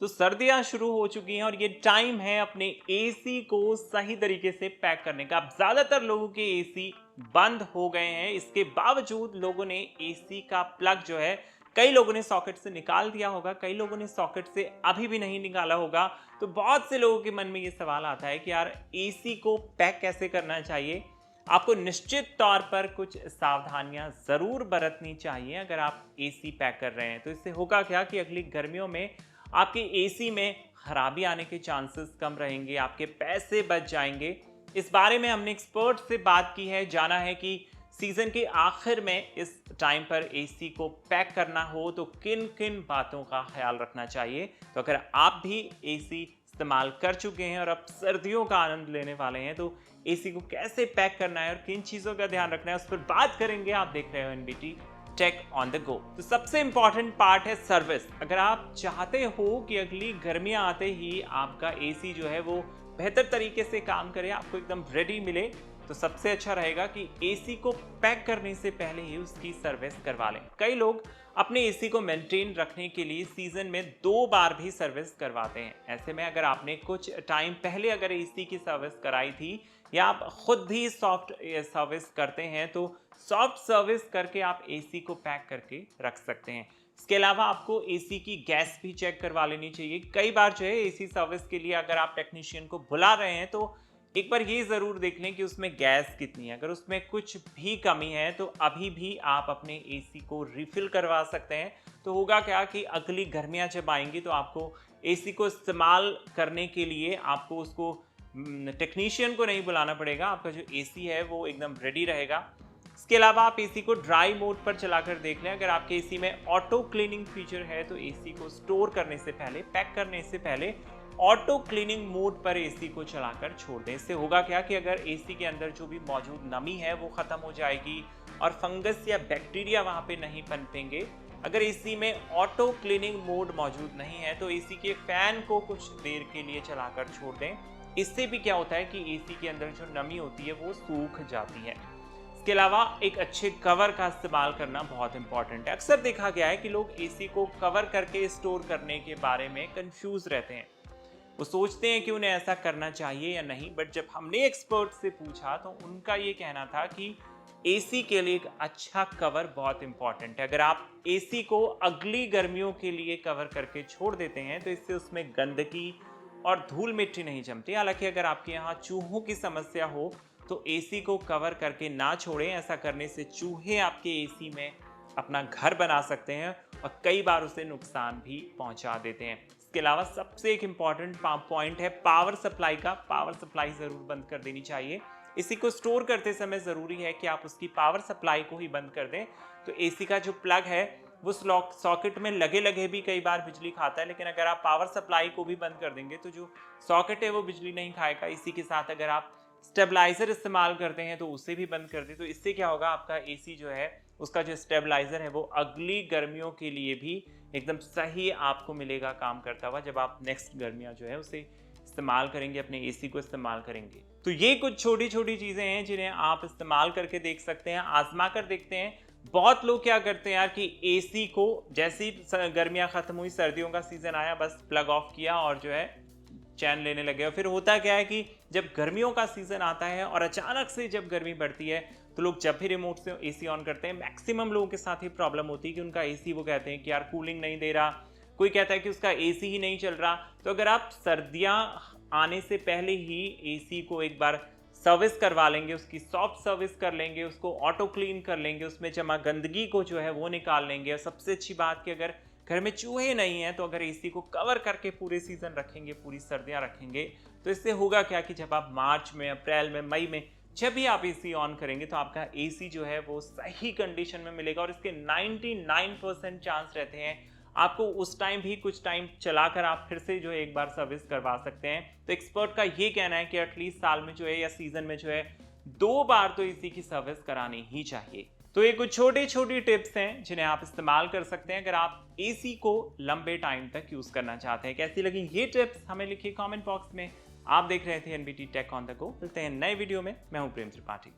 तो सर्दियां शुरू हो चुकी हैं और ये टाइम है अपने एसी को सही तरीके से पैक करने का। अब ज्यादातर लोगों के एसी बंद हो गए हैं, इसके बावजूद लोगों ने एसी का प्लग जो है कई लोगों ने सॉकेट से निकाल दिया होगा, कई लोगों ने सॉकेट से अभी भी नहीं निकाला होगा। तो बहुत से लोगों के मन में ये सवाल आता है कि यार एसी को पैक कैसे करना चाहिए। आपको निश्चित तौर पर कुछ सावधानियां जरूर बरतनी चाहिए अगर आप एसी पैक कर रहे हैं। तो इससे होगा क्या कि अगली गर्मियों में आपके एसी में खराबी आने के चांसेस कम रहेंगे, आपके पैसे बच जाएंगे। इस बारे में हमने एक्सपर्ट से बात की है, जाना है कि सीजन के आखिर में इस टाइम पर एसी को पैक करना हो तो किन किन बातों का ख्याल रखना चाहिए। तो अगर आप भी एसी इस्तेमाल कर चुके हैं और अब सर्दियों का आनंद लेने वाले हैं तो एसी को कैसे पैक करना है और किन चीज़ों का ध्यान रखना है उस पर बात करेंगे। आप देख रहे हो NBT tech on the go. तो सबसे इंपॉर्टेंट पार्ट है सर्विस। अगर आप चाहते हो कि अगली गर्मियां आते ही आपका एसी जो है वो बेहतर तरीके से काम करे, आपको एकदम रेडी मिले, तो सबसे अच्छा रहेगा कि एसी को पैक करने से पहले ही उसकी सर्विस करवा लें। कई लोग अपने एसी को मेंटेन रखने के लिए सीजन में 2 बार भी सर्विस करवाते हैं। ऐसे में अगर आपने कुछ टाइम पहले अगर एसी की सर्विस कराई थी या आप खुद भी सॉफ्ट सर्विस करते हैं तो सॉफ्ट सर्विस करके आप एसी को पैक करके रख सकते हैं। इसके अलावा आपको एसी की गैस भी चेक करवा लेनी चाहिए। कई बार जो है एसी सर्विस के लिए अगर आप टेक्नीशियन को बुला रहे हैं तो एक बार ये ज़रूर देख लें कि उसमें गैस कितनी है। अगर उसमें कुछ भी कमी है तो अभी भी आप अपने एसी को रिफिल करवा सकते हैं। तो होगा क्या कि अगली गर्मियाँ जब आएंगी तो आपको एसी को इस्तेमाल करने के लिए आपको उसको टेक्नीशियन को नहीं बुलाना पड़ेगा, आपका जो एसी है वो एकदम रेडी रहेगा। इसके अलावा आप एसी को ड्राई मोड पर चलाकर देख लें। अगर आपके एसी में ऑटो क्लीनिंग फीचर है तो एसी को स्टोर करने से पहले, पैक करने से पहले ऑटो क्लीनिंग मोड पर एसी को चलाकर छोड़ दें। इससे होगा क्या कि अगर एसी के अंदर जो भी मौजूद नमी है वो खत्म हो जाएगी और फंगस या बैक्टीरिया वहां पे नहीं पनपेंगे। अगर एसी में ऑटो क्लीनिंग मोड मौजूद नहीं है तो एसी के फैन को कुछ देर के लिए चलाकर छोड़ दें। इससे भी क्या होता है कि एसी के अंदर जो नमी होती है वो सूख जाती है। इसके अलावा एक अच्छे कवर का इस्तेमाल करना बहुत इंपॉर्टेंट है। अक्सर देखा गया है कि लोग एसी को कवर करके स्टोर करने के बारे में कंफ्यूज रहते हैं। वो सोचते हैं कि उन्हें ऐसा करना चाहिए या नहीं, बट जब हमने एक्सपर्ट से पूछा तो उनका ये कहना था कि एसी के लिए एक अच्छा कवर बहुत इंपॉर्टेंट है। अगर आप एसी को अगली गर्मियों के लिए कवर करके छोड़ देते हैं तो इससे उसमें गंदगी और धूल मिट्टी नहीं जमती। हालांकि अगर आपके यहाँ चूहों की समस्या हो तो एसी को कवर करके ना छोड़ें। ऐसा करने से चूहे आपके एसी में अपना घर बना सकते हैं और कई बार उसे नुकसान भी पहुंचा देते हैं। इसके अलावा सबसे एक इम्पॉर्टेंट पॉइंट है पावर सप्लाई का। पावर सप्लाई ज़रूर बंद कर देनी चाहिए। एसी को स्टोर करते समय ज़रूरी है कि आप उसकी पावर सप्लाई को ही बंद कर दें। तो एसी का जो प्लग है वो सॉकेट में लगे लगे भी कई बार बिजली खाता है, लेकिन अगर आप पावर सप्लाई को भी बंद कर देंगे तो जो सॉकेट है वो बिजली नहीं खाएगा। इसी के साथ अगर आप स्टेबलाइजर इस्तेमाल करते हैं तो उसे भी बंद कर दें। तो इससे क्या होगा, आपका एसी जो है उसका जो स्टेबलाइजर है वो अगली गर्मियों के लिए भी एकदम सही आपको मिलेगा काम करता हुआ, जब आप नेक्स्ट गर्मियाँ जो है उसे इस्तेमाल करेंगे, अपने एसी को इस्तेमाल करेंगे। तो ये कुछ छोटी छोटी चीज़ें हैं जिन्हें आप इस्तेमाल करके देख सकते हैं, आजमा कर देखते हैं। बहुत लोग क्या करते हैं यार कि एसी को जैसे ही गर्मियाँ खत्म हुई, सर्दियों का सीजन आया, बस प्लग ऑफ किया और जो है चैन लेने लगे। और फिर होता क्या है कि जब गर्मियों का सीजन आता है और अचानक से जब गर्मी बढ़ती है तो लोग जब भी रिमोट से एसी ऑन करते हैं, मैक्सिमम लोगों के साथ ही प्रॉब्लम होती है कि उनका एसी, वो कहते हैं कि यार कूलिंग नहीं दे रहा, कोई कहता है कि उसका एसी ही नहीं चल रहा। तो अगर आप सर्दियां आने से पहले ही एसी को एक बार सर्विस करवा लेंगे, उसकी सॉफ्ट सर्विस कर लेंगे, उसको ऑटो क्लीन कर लेंगे, उसमें जमा गंदगी को जो है वो निकाल लेंगे, और सबसे अच्छी बात कि अगर घर में चूहे नहीं हैं तो अगर एसी को कवर करके पूरे सीजन रखेंगे, पूरी सर्दियां रखेंगे, तो इससे होगा क्या कि जब आप मार्च में, अप्रैल में, मई में जब भी आप एसी ऑन करेंगे तो आपका एसी जो है वो सही कंडीशन में मिलेगा और इसके 99% चांस रहते हैं आपको उस टाइम भी कुछ टाइम चलाकर आप फिर से जो है एक बार सर्विस करवा सकते हैं। तो एक्सपर्ट का ये कहना है कि एटलीस्ट साल में जो है या सीजन में जो है 2 बार तो एसी की सर्विस करानी ही चाहिए। तो ये कुछ छोटी छोटी टिप्स हैं जिन्हें आप इस्तेमाल कर सकते हैं अगर आप एसी को लंबे टाइम तक यूज करना चाहते हैं। कैसी लगी ये टिप्स हमें लिखिए कमेंट बॉक्स में। आप देख रहे थे NBT tech on the go. मिलते हैं नए वीडियो में। मैं हूं प्रेम त्रिपाठी।